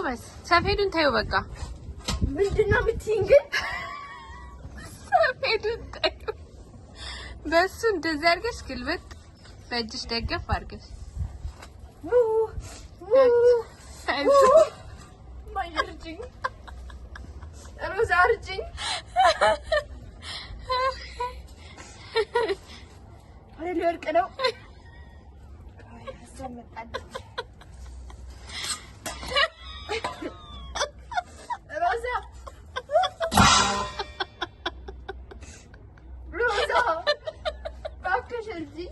ጎበዝ። ሰፌዱን ታዩ በቃ ምንድነው የምትይኝ ግን? ሰፌዱን ታዩ። በሱ እንደዚህ አድርገሽ ግልብጥ በእጅሽ ደገፍ አድርገሽ ማይርጅኝ ሮዛ አርጅኝ። አይደል ወርቅ ነው። ሮዛ ሮዛ ባክሽ እዚህ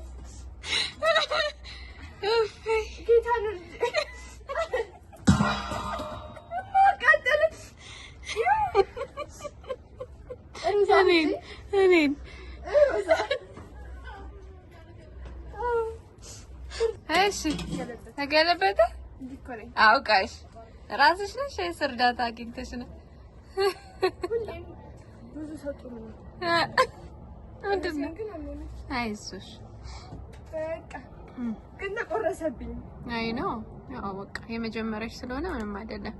ጌታ ነው እኔን እሺ ተገለበጠ። አውቃሽ ራስሽ ነሽ ወይስ እርዳታ አግኝተሽ ነው? ብዙ ሰው ጥሩ ነው። ምንድን ነው? አይዞሽ በቃ ግን ተቆረሰብኝ። አይ ነው ያው በቃ የመጀመሪያሽ ስለሆነ ምንም አይደለም።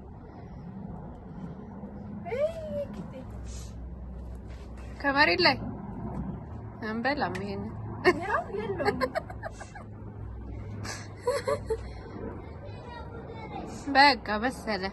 ከመሬት ላይ አንበላም። ይሄን ያው የለውም በቃ በሰለ።